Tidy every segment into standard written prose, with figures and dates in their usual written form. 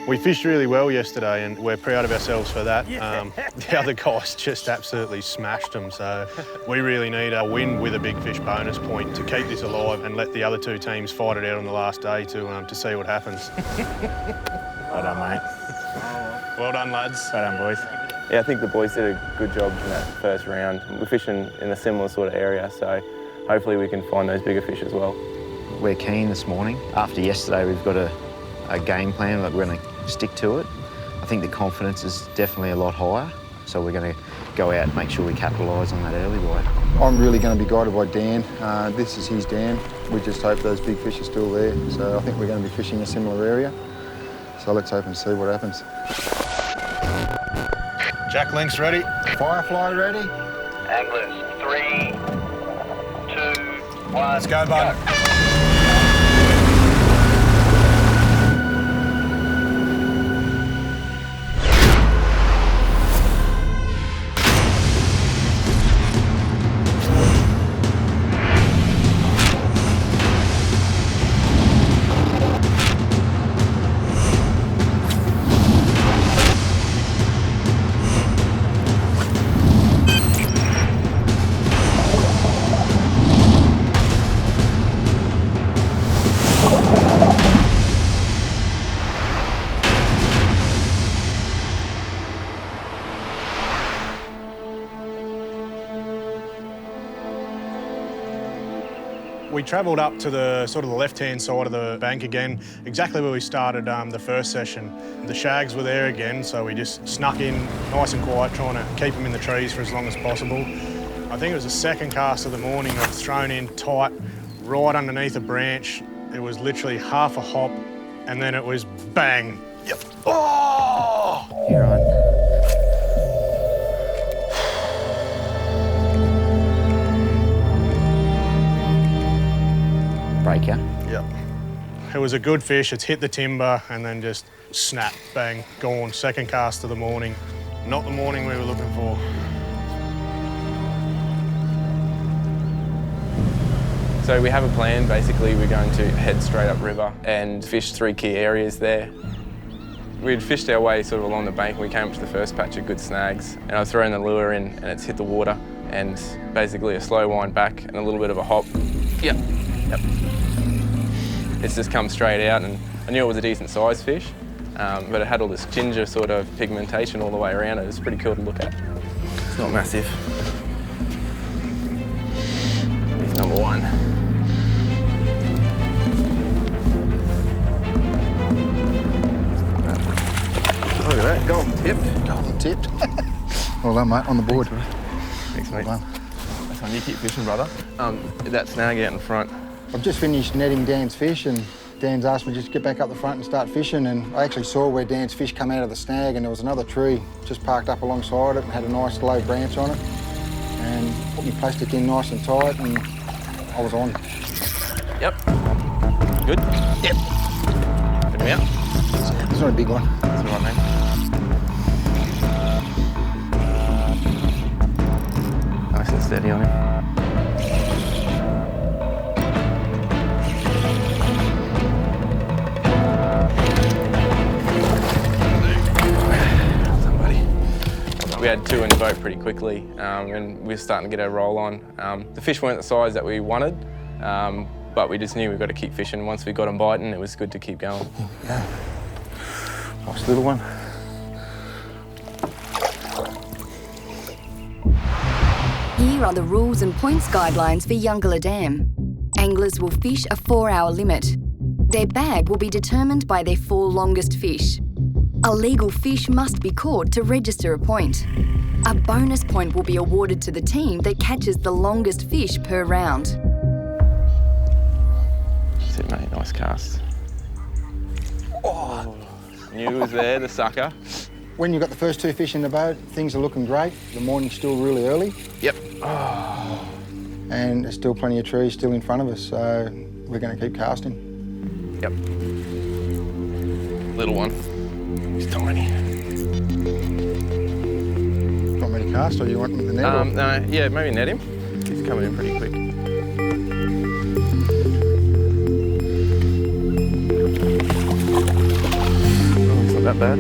We fished really well yesterday and we're proud of ourselves for that. The other guys just absolutely smashed them, so we really need a win with a big fish bonus point to keep this alive and let the other two teams fight it out on the last day to see what happens. Well done, mate. Well done, lads. Well done, boys. Yeah, I think the boys did a good job in that first round. We're fishing in a similar sort of area, so hopefully we can find those bigger fish as well. We're keen this morning. After yesterday, we've got a game plan that we're going to stick to it. I think the confidence is definitely a lot higher, so we're going to go out and make sure we capitalise on that early bite. I'm really going to be guided by Dan. This is his dam. We just hope those big fish are still there, so I think we're going to be fishing a similar area. So let's hope and see what happens. Jack Link's ready. Firefly ready. Anglers, 3, 2, 1. Let's go, bud. We travelled up to the sort of the left-hand side of the bank again, exactly where we started the first session. The shags were there again, so we just snuck in nice and quiet, trying to keep them in the trees for as long as possible. I think it was the second cast of the morning. I was thrown in tight, right underneath a branch. It was literally half a hop, and then it was bang. Yep. Oh! You're on. Breaker. Yep. It was a good fish. It's hit the timber and then just snap, bang, gone. Second cast of the morning. Not the morning we were looking for. So we have a plan. Basically, we're going to head straight up river and fish 3 key areas there. We'd fished our way sort of along the bank and we came up to the first patch of good snags, and I was throwing the lure in and it's hit the water, and basically a slow wind back and a little bit of a hop. Yep. It's just come straight out, and I knew it was a decent sized fish, but it had all this ginger sort of pigmentation all the way around it. It was pretty cool to look at. It's not massive. He's number 1. Look at that, golden tipped. Golden tipped. Well done, mate, on the board. Thanks, mate. Well done. That's one. You keep fishing, brother. That snag out in front. I've just finished netting Dan's fish, and Dan's asked me just to get back up the front and start fishing, and I actually saw where Dan's fish come out of the snag, and there was another tree just parked up alongside it and had a nice low branch on it, and put my plastic in nice and tight, and I was on. Yep. Good? Yep. Put him out. It's not a big one. That's all right, mate. Nice and steady on him. We had 2 in the boat pretty quickly, and we were starting to get our roll on. The fish weren't the size that we wanted, but we just knew we've got to keep fishing. Once we got them biting, it was good to keep going. Yeah. Nice little one. Here are the rules and points guidelines for Eungella Dam. Anglers will fish a 4-hour limit. Their bag will be determined by their 4 longest fish. A legal fish must be caught to register a point. A bonus point will be awarded to the team that catches the longest fish per round. That's it, mate. Nice cast. Oh, knew he was there, the sucker. When you've got the first 2 fish in the boat, things are looking great. The morning's still really early. Yep. Oh. And there's still plenty of trees still in front of us, so we're going to keep casting. Yep. Little one. He's tiny. Want me to cast, or you want the net? No, yeah, maybe net him. He's coming in pretty quick. Oh, he's not that bad.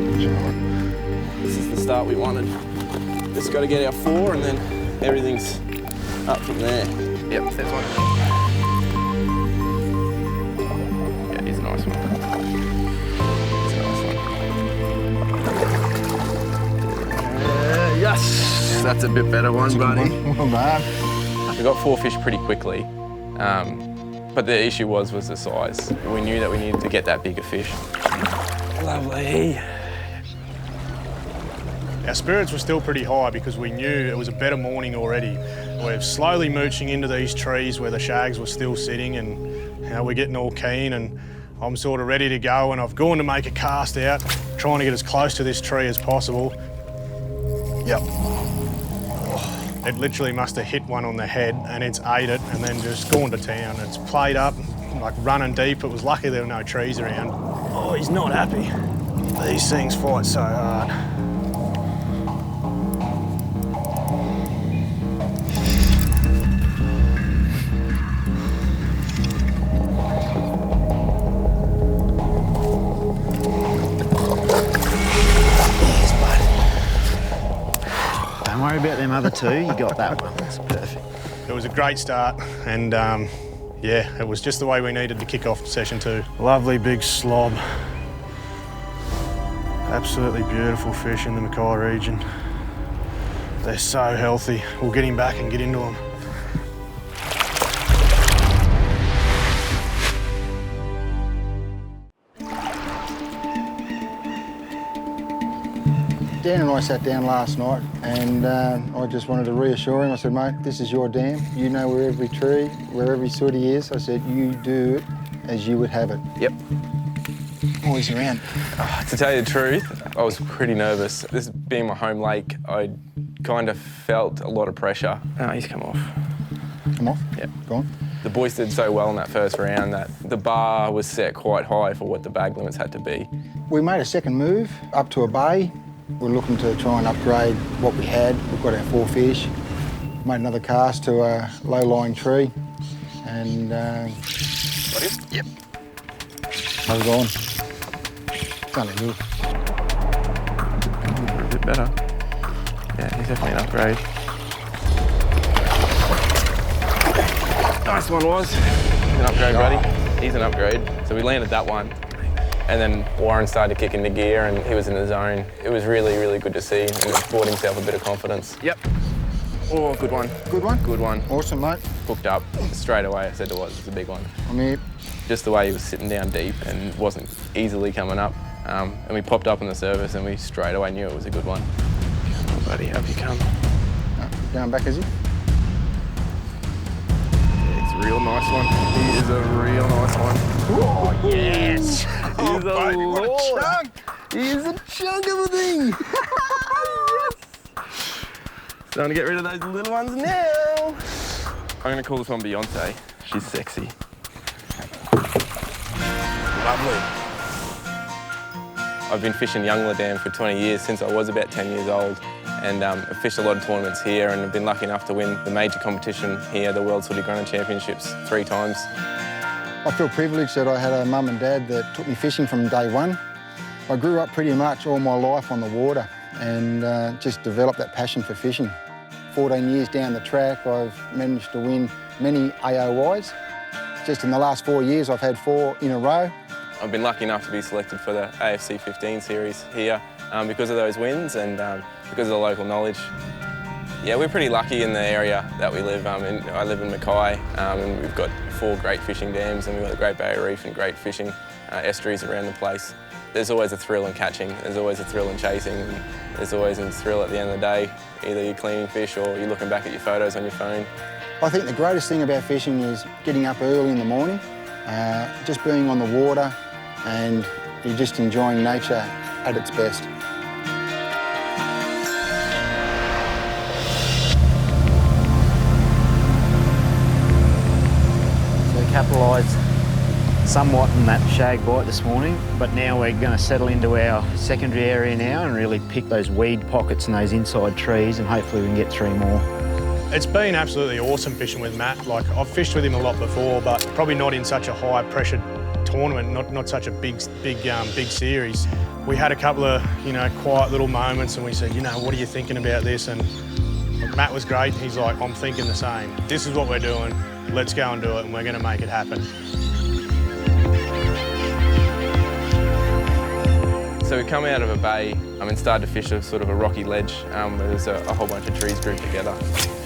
This is the start we wanted. Just got to get our 4 and then everything's up from there. Yep, there's one. Yeah, he's a nice one. He's a nice one. Yes! That's a bit better one, buddy. Well done. We got 4 fish pretty quickly, but the issue was the size. We knew that we needed to get that bigger fish. Lovely. Our spirits were still pretty high because we knew it was a better morning already. We're slowly mooching into these trees where the shags were still sitting, and we're getting all keen, and I'm sort of ready to go, and I've gone to make a cast out, trying to get as close to this tree as possible. Yep. It literally must have hit one on the head, and it's ate it and then just gone to town. It's played up, like running deep. It was lucky there were no trees around. Oh, he's not happy. These things fight so hard. Don't worry about them other 2, you got that one, that's perfect. It was a great start, and yeah, it was just the way we needed to kick off session 2. Lovely big slob. Absolutely beautiful fish in the Mackay region. They're so healthy. We'll get him back and get into them. Dan and I sat down last night, and I just wanted to reassure him. I said, mate, this is your dam. You know where every tree, where every sooty is. I said, you do it as you would have it. Yep. Oh, he's around. To tell you the truth, I was pretty nervous. This being my home lake, I kind of felt a lot of pressure. Oh, he's come off. Come off? Yep. Go on. The boys did so well in that first round that the bar was set quite high for what the bag limits had to be. We made a second move up to a bay. We're looking to try and upgrade what we had. We've got our 4 fish. Made another cast to a low-lying tree, and Got him? Yep. how's it going? It's only good. A bit better. Yeah, he's definitely an upgrade. Nice one, was. He's an upgrade, buddy. He's an upgrade. So we landed that one. And then Warren started to kick into gear and he was in the zone. It was really, really good to see, and he brought himself a bit of confidence. Yep. Oh, good one. Good one? Good one. Awesome, mate. Hooked up straight away. I said it was a big one. I'm here. Just the way he was sitting down deep and wasn't easily coming up. And we popped up on the surface and we straight away knew it was a good one. Come on, buddy, up you come. Going back, is he? Yeah, it's a real nice one. He is a real nice one. Oh, yes! He's a lord. Chunk! He's a chunk of a thing! Yes! Starting to get rid of those little ones now. I'm going to call this one Beyonce. She's sexy. Lovely. I've been fishing Eungella Dam for 20 years, since I was about 10 years old. And I've fished a lot of tournaments here, and I've been lucky enough to win the major competition here, the World Sooty Grunter Championships, 3 times. I feel privileged that I had a mum and dad that took me fishing from day one. I grew up pretty much all my life on the water and just developed that passion for fishing. 14 years down the track, I've managed to win many AOYs. Just in the last 4 years, I've had 4 in a row. I've been lucky enough to be selected for the AFC 15 series here because of those wins and because of the local knowledge. Yeah, we're pretty lucky in the area that we live. I live in Mackay, and we've got 4 great fishing dams, and we've got a great barrier reef and great fishing estuaries around the place. There's always a thrill in catching, there's always a thrill in chasing, and there's always a thrill at the end of the day. Either you're cleaning fish or you're looking back at your photos on your phone. I think the greatest thing about fishing is getting up early in the morning, just being on the water, and you're just enjoying nature at its best. Capitalised somewhat in that shag bite this morning, but now we're going to settle into our secondary area now and really pick those weed pockets and those inside trees, and hopefully we can get 3 more. It's been absolutely awesome fishing with Matt. Like, I've fished with him a lot before, but probably not in such a high pressured tournament, not such a big series. We had a couple of, quiet little moments, and we said, what are you thinking about this? And Matt was great. He's like, I'm thinking the same. This is what we're doing. Let's go and do it, and we're going to make it happen. So we come out of a bay and started to fish a sort of a rocky ledge where there's a whole bunch of trees grouped together.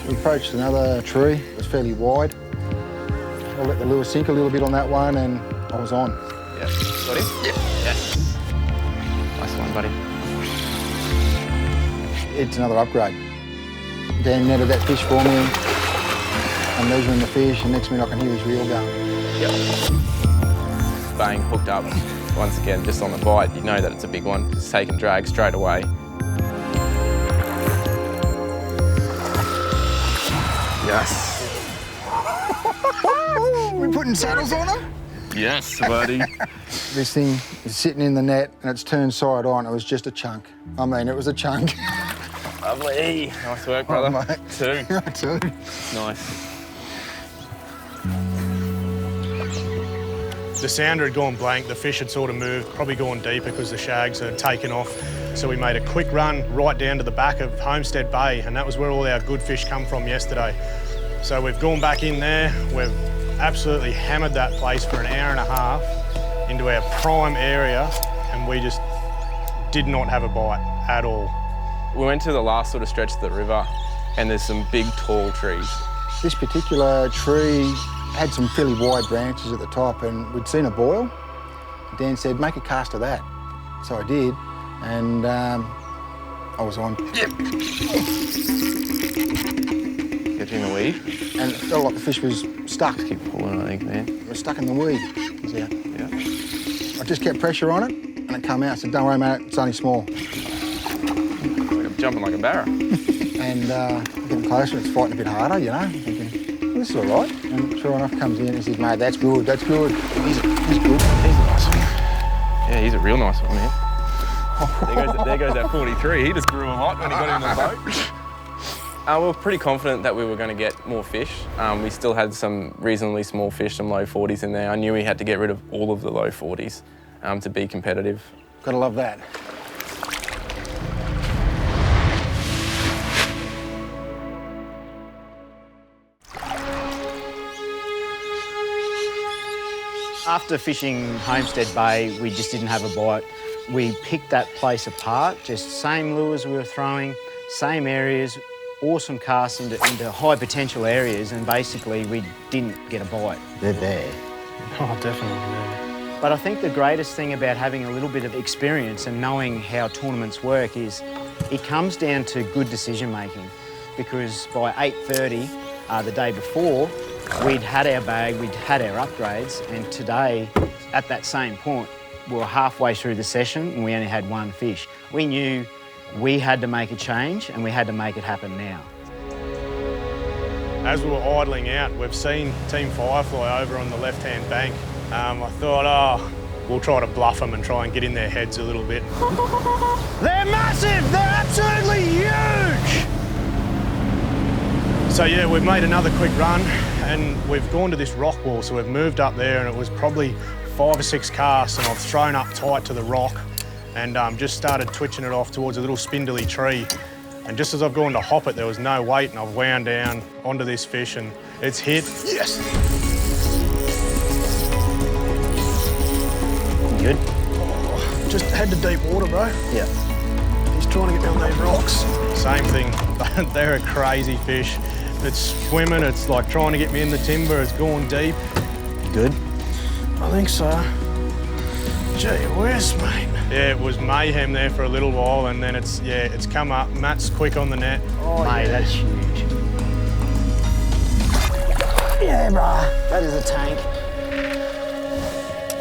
We approached another tree. It was fairly wide. I let the lure sink a little bit on that one, and I was on. Yeah. Got him? Yep. Yes. Nice one, buddy. It's another upgrade. Dan netted that fish for me. I'm measuring the fish, and next minute I can hear his reel going. Yep. Bang, hooked up. Once again, just on the bite, you know that it's a big one. Just take and drag straight away. Yes. We putting saddles on them? Yes, buddy. This thing is sitting in the net and it's turned side on. It was just a chunk. I mean, it was a chunk. Lovely. Nice work, brother. Oh, mate. Two. Two. Nice. The sounder had gone blank, the fish had sort of moved, probably gone deeper because the shags had taken off. So we made a quick run right down to the back of Homestead Bay, and that was where all our good fish come from yesterday. So we've gone back in there, we've absolutely hammered that place for an hour and a half into our prime area, and we just did not have a bite at all. We went to the last sort of stretch of the river, and there's some big, tall trees. This particular tree had some fairly wide branches at the top, and we'd seen a boil. Dan said, make a cast of that. So I did, and I was on. Yep. Get in the weed. And it felt like the fish was stuck. Keep pulling, I think, man. It was stuck in the weed. It was out. Yeah. I just kept pressure on it, and it came out. I said, don't worry, mate, it's only small. I'm jumping like a barra. And getting closer, it's fighting a bit harder, thinking, this is all right. And sure enough, comes in and says, mate, that's good, that's good. He's good. He's a nice one. Yeah, he's a real nice one, man. There goes that 43. He just grew a lot when he got in the boat. We were pretty confident that we were going to get more fish. We still had some reasonably small fish, some low 40s in there. I knew we had to get rid of all of the low 40s to be competitive. Gotta love that. After fishing Homestead Bay, we just didn't have a bite. We picked that place apart, just same lures we were throwing, same areas, awesome casts into high potential areas, and basically we didn't get a bite. They're there. Oh, definitely, yeah. But I think the greatest thing about having a little bit of experience and knowing how tournaments work is it comes down to good decision making, because by 8:30 the day before, we'd had our bag, we'd had our upgrades, and today, at that same point, we were halfway through the session and we only had one fish. We knew we had to make a change and we had to make it happen now. As we were idling out, we've seen Team Firefly over on the left-hand bank. I thought, we'll try to bluff them and try and get in their heads a little bit. They're massive! They're absolutely huge! So yeah, we've made another quick run and we've gone to this rock wall, so we've moved up there, and it was probably 5 or 6 casts, and I've thrown up tight to the rock and just started twitching it off towards a little spindly tree. And just as I've gone to hop it, there was no weight, and I've wound down onto this fish and it's hit. Yes! Good? Oh, just head to deep water, bro. Yeah. He's trying to get down these rocks. Same thing, they're a crazy fish. It's swimming, it's like trying to get me in the timber, it's going deep. Good? I think so. Gee whiz, mate. Yeah, it was mayhem there for a little while, and then it's come up. Matt's quick on the net. Oh, mate, yeah. That's huge. Yeah, bruh. That is a tank.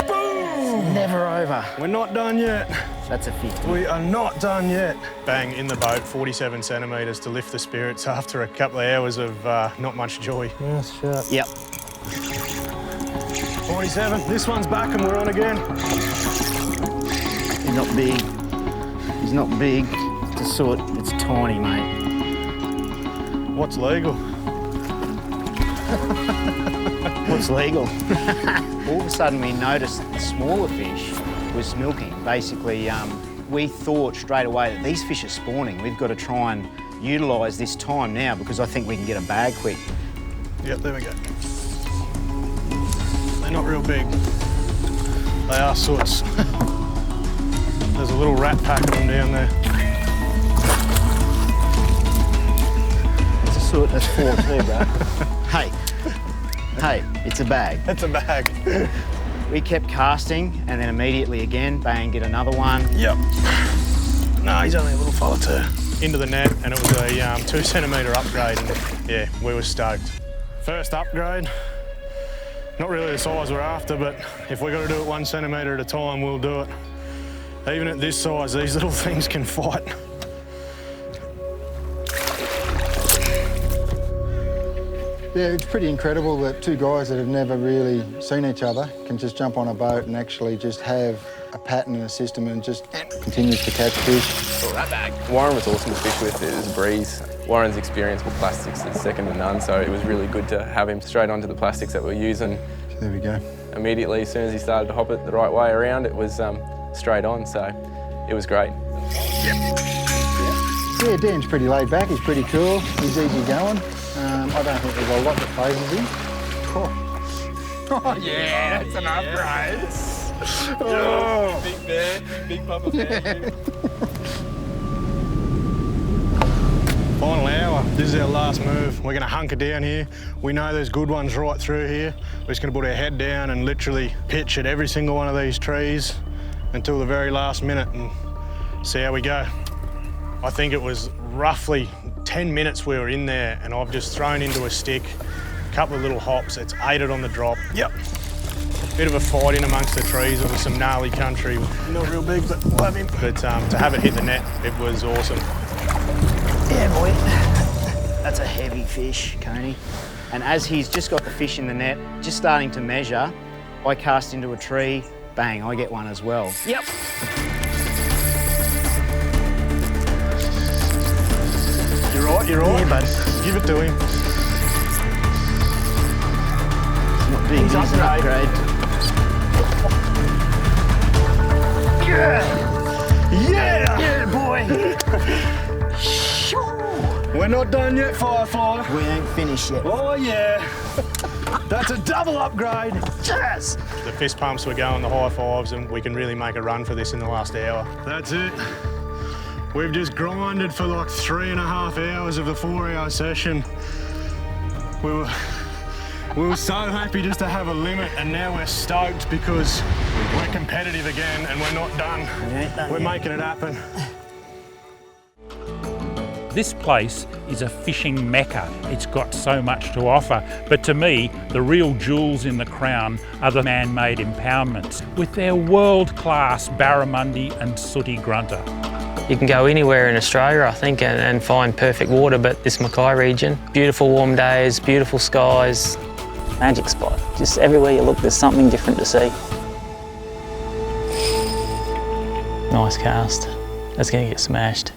Boom! Never over. We're not done yet. That's a 50. We are not done yet. Bang, in the boat, 47 centimetres to lift the spirits after a couple of hours of not much joy. Yes, sure. Yep. 47, this one's back and we're on again. He's not big. He's not big to sort. It's tiny, mate. What's legal? What's legal? All of a sudden we noticed the smaller fish was milking. Basically, we thought straight away that these fish are spawning. We've got to try and utilise this time now because I think we can get a bag quick. Yep, there we go. They're not real big. They are soots. There's a little rat pack of them down there. It's a soot, that's 4 too, bro. Hey, it's a bag. It's a bag. We kept casting and then immediately again, bang, get another one. Yep. No, he's only a little fella too. Into the net, and it was a 2 centimetre upgrade, and yeah, we were stoked. First upgrade, not really the size we're after, but if we've got to do it 1 centimetre at a time, we'll do it. Even at this size, these little things can fight. Yeah, it's pretty incredible that 2 guys that have never really seen each other can just jump on a boat and actually just have a pattern in the system and just continues to catch fish. Oh, that bag. Warren was awesome to fish with. It was a breeze. Warren's experience with plastics is second to none, so it was really good to have him straight onto the plastics that we're using. So there we go. Immediately, as soon as he started to hop it the right way around, it was straight on, so it was great. Yeah, Dan's pretty laid back, he's pretty cool, he's easy going. I don't think there's a lot that phases him. Oh. Yeah, that's an upgrade. Oh. Big bear, big papa bear. Final hour, this is our last move. We're gonna hunker down here. We know there's good ones right through here. We're just gonna put our head down and literally pitch at every single one of these trees until the very last minute and see how we go. I think it was roughly 10 minutes we were in there, and I've just thrown into a stick, a couple of little hops. It's 8 it on the drop. Yep. Bit of a fight in amongst the trees. It was some gnarly country. Not real big, but love him. But to have it hit the net, it was awesome. Yeah, boy. That's a heavy fish, Coney. And as he's just got the fish in the net, just starting to measure, I cast into a tree, bang, I get one as well. Yep. You're right. Yeah, bud. Give it to him. It's not big, he's an upgrade. Yeah! Yeah, boy. We're not done yet, Firefly. We ain't finished yet. Oh, yeah. That's a double upgrade. Yes. The fist pumps were going, the high fives, and we can really make a run for this in the last hour. That's it. We've just grinded for like 3.5 hours of the 4-hour session. We were so happy just to have a limit, and now we're stoked because we're competitive again and we're not done. We're making it happen. This place is a fishing mecca. It's got so much to offer, but to me, the real jewels in the crown are the man-made impoundments with their world-class barramundi and sooty grunter. You can go anywhere in Australia, I think, and find perfect water, but this Mackay region, beautiful warm days, beautiful skies. Magic spot. Just everywhere you look, there's something different to see. Nice cast. That's going to get smashed.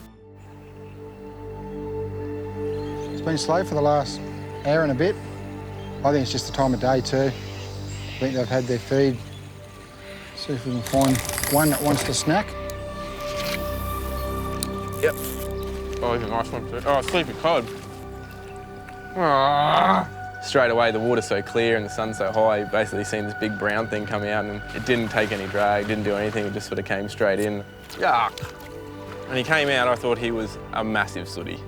It's been slow for the last hour and a bit. I think it's just the time of day too. I think they've had their feed. See if we can find one that wants to snack. Yep. Oh, he's a nice one too. Oh, sleepy cod. Ah. Straight away, the water's so clear and the sun's so high, you basically seen this big brown thing come out, and it didn't take any drag, didn't do anything, it just sort of came straight in. Yuck. And he came out, I thought he was a massive sooty,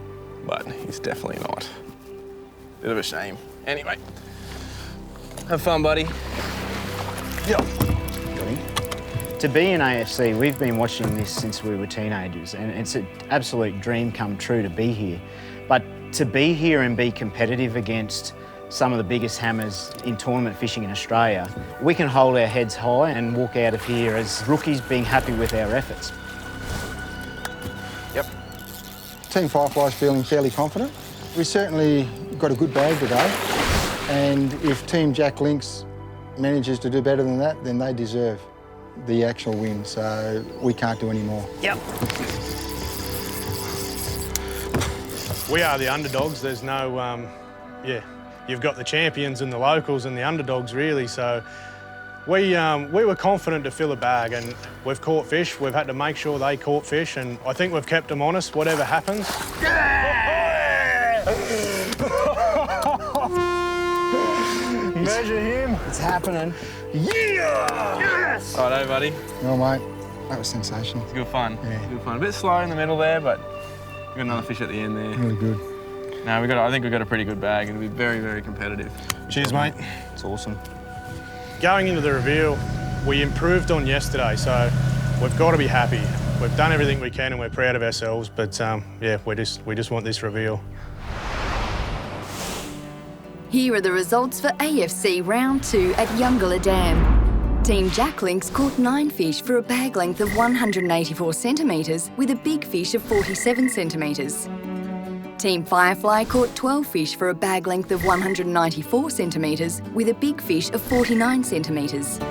but he's definitely not. Bit of a shame. Anyway, have fun, buddy. Yep. To be in AFC, we've been watching this since we were teenagers, and it's an absolute dream come true to be here. But to be here and be competitive against some of the biggest hammers in tournament fishing in Australia, we can hold our heads high and walk out of here as rookies being happy with our efforts. Yep. Team Firefly's feeling fairly confident. We certainly got a good bag today, and if Team Jack Lynx manages to do better than that, then they deserve the actual win, so we can't do any more. Yep. We are the underdogs. There's no, you've got the champions and the locals and the underdogs really. So we were confident to fill a bag, and we've caught fish. We've had to make sure they caught fish, and I think we've kept them honest, whatever happens. Measure him. It's happening. Yeah! Yes! Righto, buddy. Oh, mate, that was sensational. It's good fun. Yeah. Good fun. A bit slow in the middle there, but we got another fish at the end there. Really good. No, I think we've got a pretty good bag. It'll be very, very competitive. Cheers, mate. It's awesome. Going into the reveal, we improved on yesterday, so we've got to be happy. We've done everything we can and we're proud of ourselves, but yeah, we just want this reveal. Here are the results for AFC Round 2 at Eungella Dam. Team Jacklinks caught 9 fish for a bag length of 184 centimetres with a big fish of 47 centimetres. Team Firefly caught 12 fish for a bag length of 194 centimetres with a big fish of 49 centimetres. Good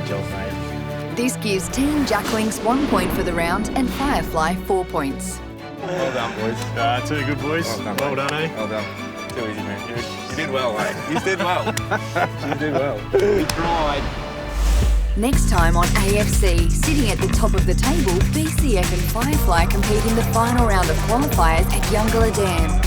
job, mate. This gives Team Jacklinks 1 point for the round and Firefly 4 points. Well done, boys. Two good boys. Well done, eh? Well done. Too easy, man. You did well, mate. You did well. You did well. We tried. Next time on AFC, sitting at the top of the table, BCF and Firefly compete in the final round of qualifiers at Eungella Dam.